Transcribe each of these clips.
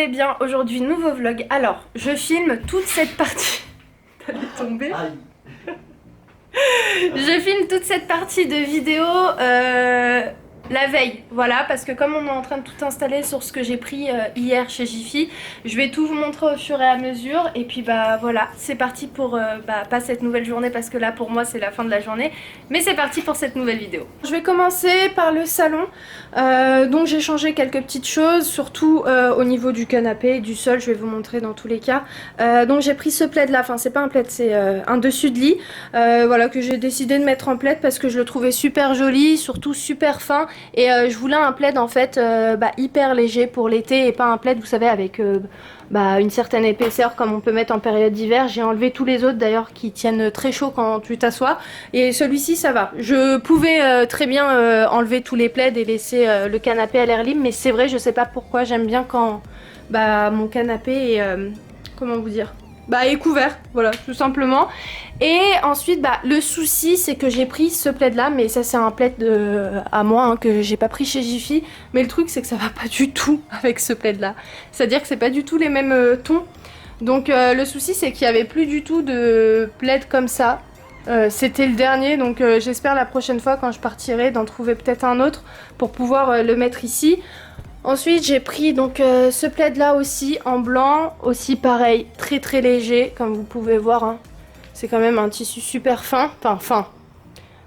allez bien. Aujourd'hui, nouveau vlog. Alors, je filme toute cette partie. T'allais tomber. Je filme toute cette partie de vidéo la veille, voilà, parce que comme on est en train de tout installer sur ce que j'ai pris hier chez Jiffy, je vais tout vous montrer au fur et à mesure. Et puis bah voilà, c'est parti pour pas cette nouvelle journée parce que là pour moi c'est la fin de la journée, mais c'est parti pour cette nouvelle vidéo. Je vais commencer par le salon. Donc j'ai changé quelques petites choses, surtout au niveau du canapé et du sol, je vais vous montrer dans tous les cas. Donc j'ai pris ce plaid là, enfin c'est pas un plaid, c'est un dessus de lit, voilà, que j'ai décidé de mettre en plaid parce que je le trouvais super joli, surtout super fin. Et je voulais un plaid en fait hyper léger pour l'été et pas un plaid vous savez avec une certaine épaisseur comme on peut mettre en période d'hiver. J'ai enlevé tous les autres d'ailleurs qui tiennent très chaud quand tu t'assois et celui-ci ça va. Je pouvais très bien enlever tous les plaids et laisser le canapé à l'air libre, mais c'est vrai je sais pas pourquoi j'aime bien quand mon canapé est comment vous dire, est couvert, voilà, tout simplement. Et ensuite, le souci, c'est que j'ai pris ce plaid là, mais ça c'est un plaid à moi, hein, que j'ai pas pris chez Jiffy. Mais le truc, c'est que ça va pas du tout avec ce plaid là. C'est-à-dire que c'est pas du tout les mêmes tons. Donc le souci, c'est qu'il y avait plus du tout de plaid comme ça. C'était le dernier, donc j'espère la prochaine fois quand je partirai d'en trouver peut-être un autre pour pouvoir le mettre ici. Ensuite j'ai pris donc ce plaid là aussi en blanc, aussi pareil, très très léger comme vous pouvez voir, hein. C'est quand même un tissu super fin, enfin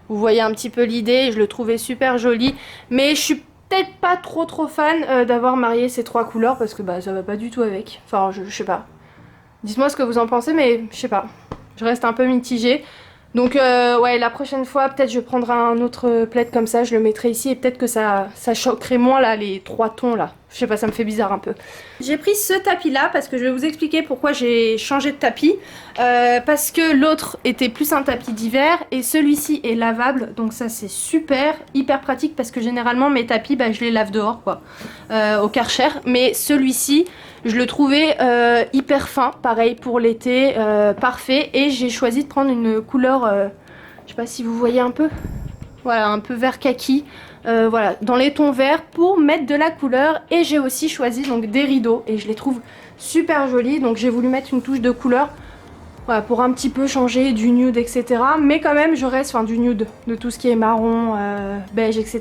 vous voyez un petit peu l'idée, je le trouvais super joli, mais je suis peut-être pas trop fan d'avoir marié ces trois couleurs parce que ça va pas du tout avec, enfin je sais pas. Dites-moi ce que vous en pensez, mais je sais pas, je reste un peu mitigée. Donc ouais, la prochaine fois peut-être je prendrai un autre plaid comme ça, je le mettrai ici et peut-être que ça choquerait moins là les trois tons là. Je sais pas, ça me fait bizarre un peu. J'ai pris ce tapis là parce que je vais vous expliquer pourquoi j'ai changé de tapis. Parce que l'autre était plus un tapis d'hiver et celui-ci est lavable, donc ça c'est super, hyper pratique parce que généralement mes tapis je les lave dehors quoi, au Karcher. Mais celui-ci je le trouvais hyper fin, pareil pour l'été, parfait. Et j'ai choisi de prendre une couleur, je sais pas si vous voyez un peu, voilà, un peu vert kaki, voilà, dans les tons verts pour mettre de la couleur. Et j'ai aussi choisi donc des rideaux et je les trouve super jolis, donc j'ai voulu mettre une touche de couleur. Voilà, pour un petit peu changer du nude, etc. Mais quand même, je reste, du nude, de tout ce qui est marron, beige, etc.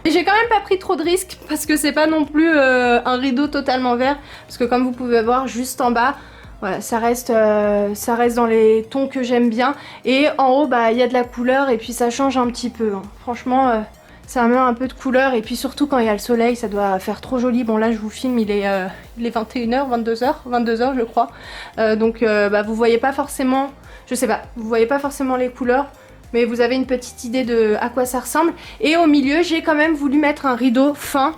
Et j'ai quand même pas pris trop de risques parce que c'est pas non plus un rideau totalement vert. Parce que comme vous pouvez voir, juste en bas, voilà, ça reste dans les tons que j'aime bien. Et en haut, il y a de la couleur et puis ça change un petit peu, hein. Franchement, ça met un peu de couleur. Et puis surtout quand il y a le soleil, ça doit faire trop joli. Bon là, je vous filme, il est 21h, 22h je crois. Donc vous voyez pas forcément, je sais pas, vous voyez pas forcément les couleurs, mais vous avez une petite idée de à quoi ça ressemble. Et au milieu, j'ai quand même voulu mettre un rideau fin,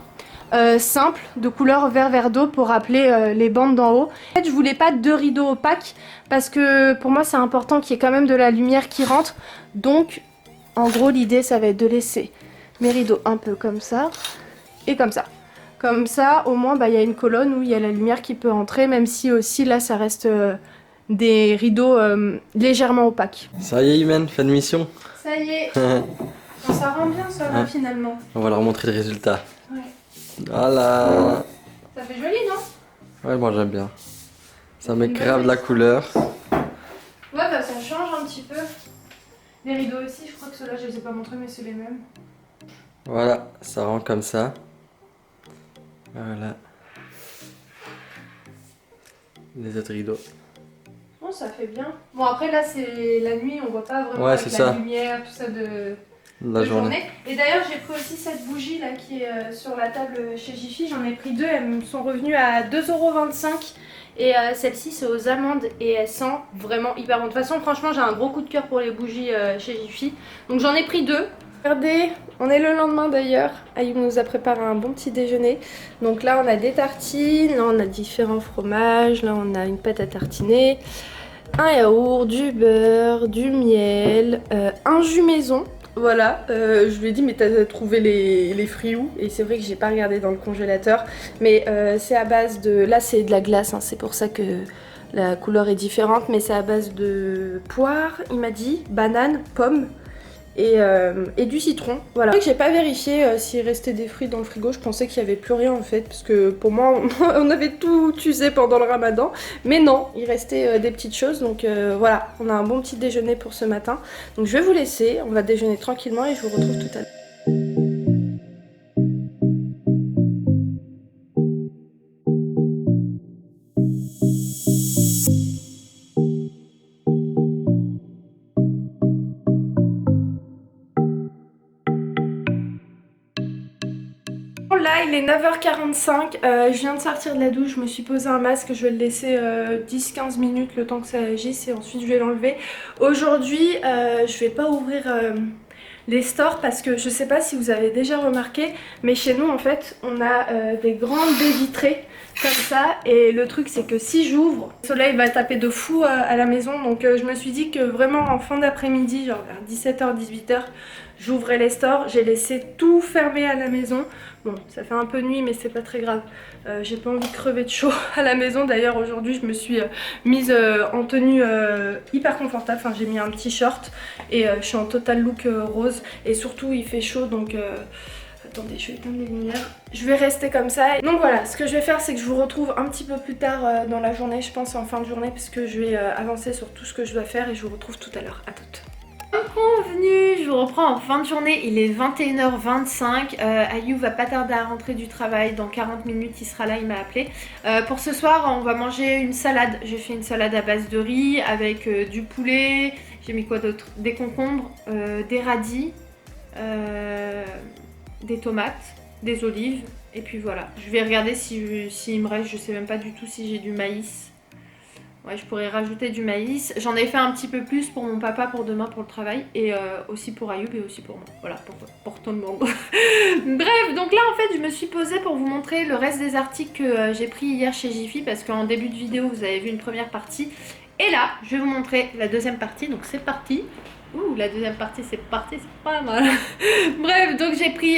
simple, de couleur vert d'eau pour rappeler les bandes d'en haut. En fait, je voulais pas deux rideaux opaques parce que pour moi c'est important qu'il y ait quand même de la lumière qui rentre. Donc en gros l'idée ça va être de laisser mes rideaux un peu comme ça et comme ça. Comme ça, au moins, il y a une colonne où il y a la lumière qui peut entrer, même si aussi là, ça reste des rideaux légèrement opaques. Ça y est, Imen, fin de mission. Ça y est. Bon, ça rend bien, ça va, finalement. On va leur montrer le résultat. Ouais. Voilà. Ça fait joli, non? Ouais, moi j'aime bien. Ça met grave la couleur. Ouais, ça change un petit peu. Les rideaux aussi, je crois que ceux-là, je les ai pas montrés, mais c'est les mêmes. Voilà, ça rend comme ça. Voilà. Les autres rideaux. Oh, ça fait bien. Bon, après, là, c'est la nuit, on voit pas vraiment avec la lumière, tout ça de la journée. Et d'ailleurs, j'ai pris aussi cette bougie là qui est sur la table chez Jiffy. J'en ai pris deux, elles me sont revenues à 2,25 €. Et celle-ci, c'est aux amandes et elle sent vraiment hyper bon. De toute façon, franchement, j'ai un gros coup de cœur pour les bougies chez Jiffy. Donc, j'en ai pris deux. Regardez, on est le lendemain d'ailleurs. Ayoub nous a préparé un bon petit déjeuner. Donc là, on a des tartines, là, on a différents fromages, là, on a une pâte à tartiner, un yaourt, du beurre, du miel, un jus maison. Voilà, je lui ai dit mais t'as trouvé les fruits où? Et c'est vrai que j'ai pas regardé dans le congélateur. Mais c'est à base de... Là, c'est de la glace, hein, c'est pour ça que la couleur est différente. Mais c'est à base de poire, il m'a dit, banane, pomme. et du citron. Voilà. J'ai pas vérifié s'il restait des fruits dans le frigo, je pensais qu'il y avait plus rien en fait, parce que pour moi on avait tout usé pendant le ramadan, mais non, il restait des petites choses, donc voilà, on a un bon petit déjeuner pour ce matin. Donc je vais vous laisser, on va déjeuner tranquillement et je vous retrouve tout à l'heure. Là il est 9h45, je viens de sortir de la douche, je me suis posé un masque, je vais le laisser 10-15 minutes le temps que ça agisse et ensuite je vais l'enlever. Aujourd'hui je vais pas ouvrir les stores parce que je sais pas si vous avez déjà remarqué, mais chez nous en fait on a des grandes baies vitrées comme ça, et le truc c'est que si j'ouvre, le soleil va taper de fou à la maison, donc je me suis dit que vraiment en fin d'après-midi, genre vers 17h-18h, j'ouvrais les stores. J'ai laissé tout fermé à la maison. Bon, ça fait un peu nuit mais c'est pas très grave. J'ai pas envie de crever de chaud à la maison. D'ailleurs aujourd'hui je me suis mise en tenue hyper confortable. Enfin j'ai mis un petit short et je suis en total look rose. Et surtout il fait chaud donc... Attendez, je vais éteindre les lumières. Je vais rester comme ça. Donc voilà, ce que je vais faire c'est que je vous retrouve un petit peu plus tard dans la journée. Je pense en fin de journée parce que je vais avancer sur tout ce que je dois faire et je vous retrouve tout à l'heure. À toutes. Convenu, je vous reprends en fin de journée, il est 21h25, Ayou va pas tarder à rentrer du travail, dans 40 minutes il sera là, il m'a appelé. Pour ce soir on va manger une salade, j'ai fait une salade à base de riz avec du poulet, j'ai mis quoi d'autre, des concombres, des radis, des tomates, des olives, et puis voilà. Je vais regarder s'il me reste, je sais même pas du tout si j'ai du maïs. Ouais, je pourrais rajouter du maïs. J'en ai fait un petit peu plus pour mon papa pour demain pour le travail et aussi pour Ayoub et aussi pour moi. Voilà, pour tout le monde. Bref, donc là en fait je me suis posée pour vous montrer le reste des articles que j'ai pris hier chez Jiffy parce qu'en début de vidéo vous avez vu une première partie. Et là, je vais vous montrer la deuxième partie, donc c'est parti. Ouh, la deuxième partie, c'est parti, c'est pas mal. Bref, donc j'ai pris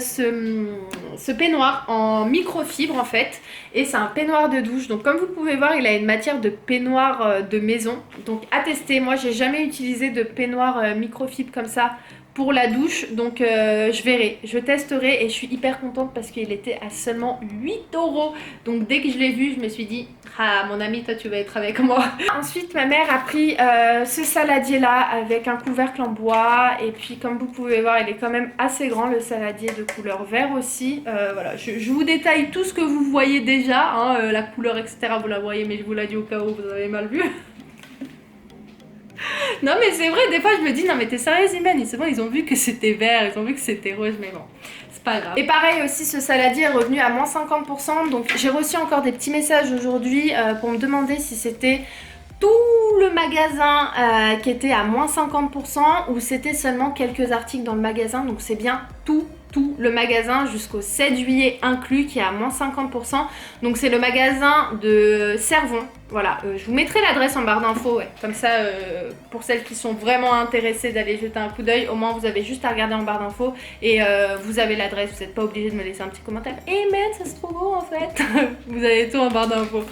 ce peignoir en microfibre en fait. Et c'est un peignoir de douche. Donc comme vous pouvez voir, il a une matière de peignoir de maison. Donc à tester, moi j'ai jamais utilisé de peignoir microfibre comme ça pour la douche. Donc je verrai, je testerai et je suis hyper contente parce qu'il était à seulement 8 €. Donc dès que je l'ai vu, je me suis dit, ah mon ami, toi tu vas être avec moi. Ensuite ma mère a pris ce saladier là avec un couvercle en bois. Et puis comme vous pouvez voir, il est quand même assez grand, le saladier de couleur vert aussi. Voilà, je vous détaille tout ce que vous voyez déjà, hein, la couleur etc. vous la voyez, mais je vous l'ai dit au cas où vous avez mal vu. Non mais c'est vrai, des fois je me dis, non mais t'es sérieuse Iman, c'est bon, ils ont vu que c'était vert, ils ont vu que c'était rose, mais bon, c'est pas grave. Et pareil aussi, ce saladier est revenu à moins 50%, donc j'ai reçu encore des petits messages aujourd'hui pour me demander si c'était tout le magasin qui était à moins 50% ou c'était seulement quelques articles dans le magasin. Donc c'est bien tout le magasin jusqu'au 7 juillet inclus qui est à moins 50%. Donc c'est le magasin de Servon. Voilà, je vous mettrai l'adresse en barre d'infos, ouais. Comme ça pour celles qui sont vraiment intéressées d'aller jeter un coup d'œil, au moins vous avez juste à regarder en barre d'infos et vous avez l'adresse, vous n'êtes pas obligé de me laisser un petit commentaire. Eh man, ça se trouve où en fait? Vous avez tout en barre d'infos.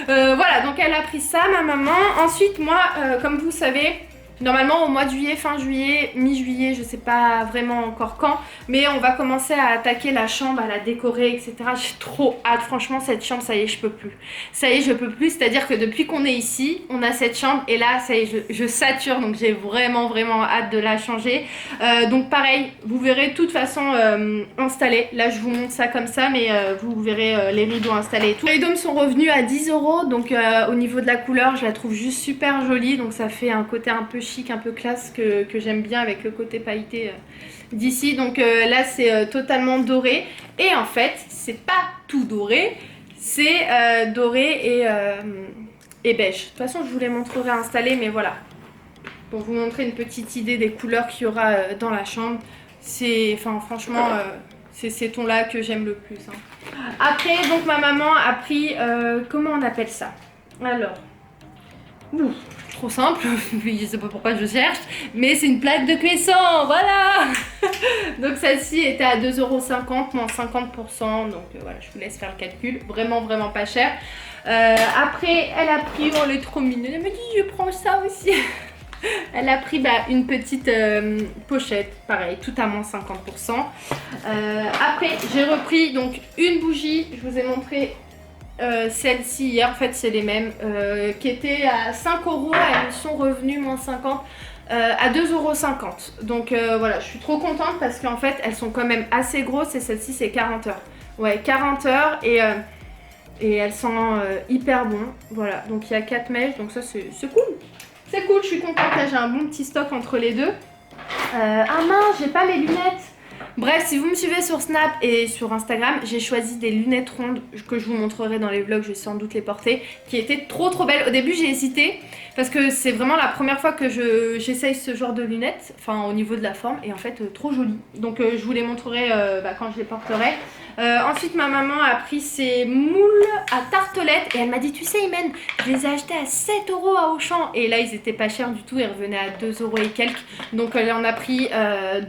Voilà, donc elle a pris ça, ma maman. Ensuite moi, comme vous savez, normalement au mois de juillet, fin juillet, mi-juillet, je sais pas vraiment encore quand, mais on va commencer à attaquer la chambre, à la décorer, etc. J'ai trop hâte, franchement cette chambre, ça y est, je peux plus. Ça y est, je peux plus, c'est-à-dire que depuis qu'on est ici, on a cette chambre et là, ça y est, je sature, donc j'ai vraiment hâte de la changer. Donc pareil, vous verrez de toute façon installé. Là, je vous montre ça comme ça, mais vous verrez les rideaux installés et tout. Les rideaux me sont revenus à 10 €, donc au niveau de la couleur, je la trouve juste super jolie, donc ça fait un côté un peu chic, un peu classe que j'aime bien avec le côté pailleté d'ici. Donc là c'est totalement doré et en fait c'est pas tout doré, c'est doré et beige. De toute façon je vous les montrerai installés, mais voilà, pour vous montrer une petite idée des couleurs qu'il y aura dans la chambre. C'est, enfin franchement c'est ces tons là que j'aime le plus, hein. Après donc ma maman a pris comment on appelle ça, alors trop simple, je sais pas pourquoi je cherche, mais c'est une plaque de cuisson, voilà. Donc celle-ci était à 2,50 €, moins 50%, donc voilà, je vous laisse faire le calcul, vraiment pas cher. Après elle a pris, oh elle est trop mignonne, elle me dit je prends ça aussi. Elle a pris une petite pochette, pareil, tout à moins 50%. Après, j'ai repris donc une bougie, je vous ai montré celle-ci hier, en fait c'est les mêmes, qui étaient à 5 €, elles sont revenues moins 50 à 2,50 €. Donc voilà, je suis trop contente parce qu'en fait elles sont quand même assez grosses et celle-ci c'est 40 heures. Ouais, 40 heures et elles sont hyper bon. Voilà, donc il y a 4 mèches, donc ça c'est cool. C'est cool, je suis contente, là j'ai un bon petit stock entre les deux. Ah mince, j'ai pas les lunettes. Bref, si vous me suivez sur Snap et sur Instagram, j'ai choisi des lunettes rondes que je vous montrerai dans les vlogs, je vais sans doute les porter, qui étaient trop belles. Au début j'ai hésité parce que c'est vraiment la première fois que j'essaye ce genre de lunettes, enfin au niveau de la forme, et en fait trop jolies. Donc je vous les montrerai quand je les porterai. Ensuite ma maman a pris ses moules à tartelettes et elle m'a dit tu sais Imen, je les ai achetés à 7 € à Auchan et là ils étaient pas chers du tout, ils revenaient à 2 € et quelques, donc elle en a pris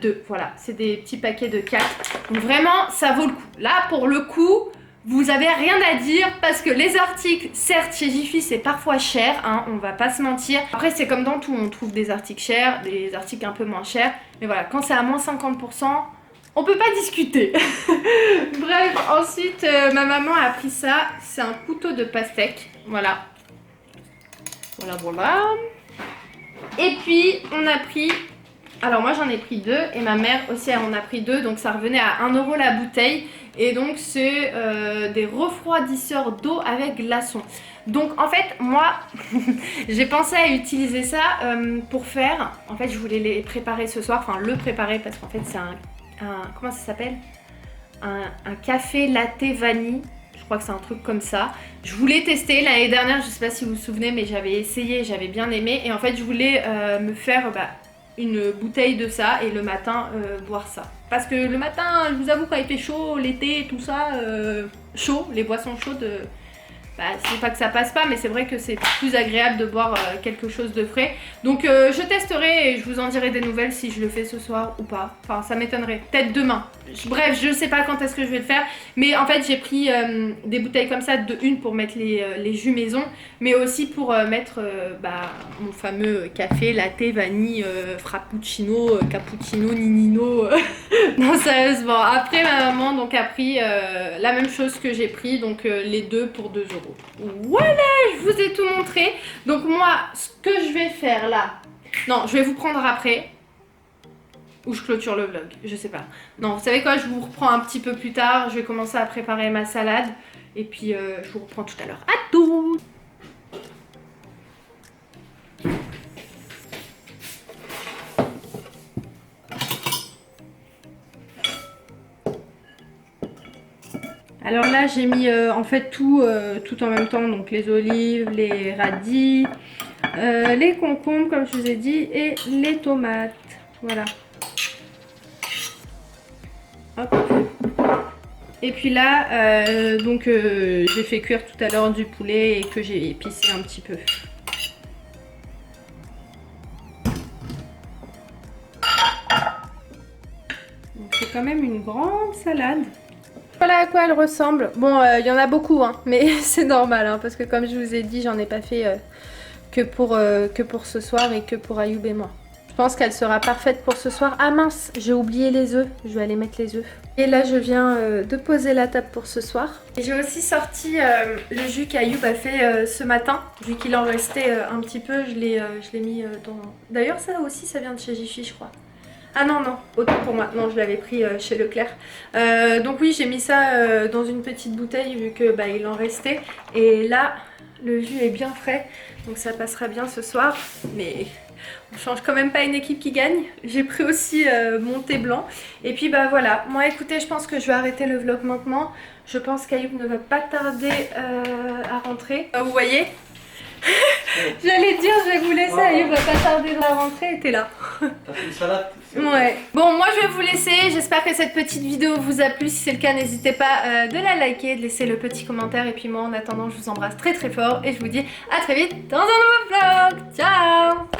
2, voilà, c'est des petits paquets de 4, donc vraiment ça vaut le coup. Là pour le coup vous avez rien à dire parce que les articles, certes chez Jiffy c'est parfois cher, hein, on va pas se mentir. Après c'est comme dans tout, on trouve des articles chers, des articles un peu moins chers, mais voilà, quand c'est à moins 50%, on peut pas discuter. Bref, ensuite ma maman a pris ça, c'est un couteau de pastèque, voilà. Voilà. Et puis on a pris, alors moi j'en ai pris 2 et ma mère aussi elle en a pris 2, donc ça revenait à 1 € la bouteille. Et donc c'est des refroidisseurs d'eau avec glaçons. Donc en fait moi j'ai pensé à utiliser ça pour faire, en fait je voulais les préparer ce soir, enfin le préparer parce qu'en fait c'est un comment ça s'appelle, un café latte vanille, je crois que c'est un truc comme ça. Je voulais tester l'année dernière, je sais pas si vous vous souvenez, mais j'avais essayé, j'avais bien aimé, et en fait je voulais me faire une bouteille de ça et le matin boire ça. Parce que le matin, je vous avoue, quand il fait chaud, l'été, tout ça, chaud, les boissons chaudes, c'est pas que ça passe pas, mais c'est vrai que c'est plus agréable de boire quelque chose de frais. Donc je testerai et je vous en dirai des nouvelles si je le fais ce soir ou pas. Enfin, ça m'étonnerait. Peut-être demain. Bref, je sais pas quand est-ce que je vais le faire. Mais en fait, j'ai pris des bouteilles comme ça, une pour mettre les jus maison, mais aussi pour mettre mon fameux café, latte, vanille, frappuccino, cappuccino, ninino. Non, sérieusement. Après, ma maman donc, a pris la même chose que j'ai pris, donc les deux pour 2 €. Voilà, je vous ai tout montré. Donc moi, ce que je vais faire là... Non, je vais vous prendre après. Ou je clôture le vlog, je sais pas. Non, vous savez quoi, je vous reprends un petit peu plus tard. Je vais commencer à préparer ma salade. Et puis, je vous reprends tout à l'heure. À tout! Alors là j'ai mis en fait tout en même temps, donc les olives, les radis, les concombres comme je vous ai dit et les tomates, voilà. Hop. Et puis là j'ai fait cuire tout à l'heure du poulet et que j'ai épicé un petit peu. Donc c'est quand même une grande salade. Voilà à quoi elle ressemble. Bon, il y en a beaucoup, hein, mais c'est normal, hein, parce que comme je vous ai dit, j'en ai pas fait que pour ce soir et que pour Ayoub et moi. Je pense qu'elle sera parfaite pour ce soir. Ah mince, j'ai oublié les œufs. Je vais aller mettre les œufs. Et là, je viens de poser la table pour ce soir. Et j'ai aussi sorti le jus qu'Ayoub a fait ce matin. Vu qu'il en restait un petit peu, je l'ai mis dans... D'ailleurs, ça aussi, ça vient de chez Jiffy, je crois. Ah non, autant pour moi. Non, je l'avais pris chez Leclerc. Donc oui, j'ai mis ça dans une petite bouteille vu que il en restait. Et là, le jus est bien frais. Donc ça passera bien ce soir. Mais on change quand même pas une équipe qui gagne. J'ai pris aussi mon thé blanc. Et puis voilà. Moi écoutez, je pense que je vais arrêter le vlog maintenant. Je pense qu'Ayoub ne va pas tarder à rentrer. Vous voyez? J'allais dire, je vais vous laisser, Ayoub va pas tarder à rentrer et t'es là. T'as fait une salade? Ouais. Bon, moi je vais vous laisser. J'espère que cette petite vidéo vous a plu. Si c'est le cas, n'hésitez pas de la liker, de laisser le petit commentaire. Et puis moi, en attendant, je vous embrasse très fort et je vous dis à très vite dans un nouveau vlog. Ciao!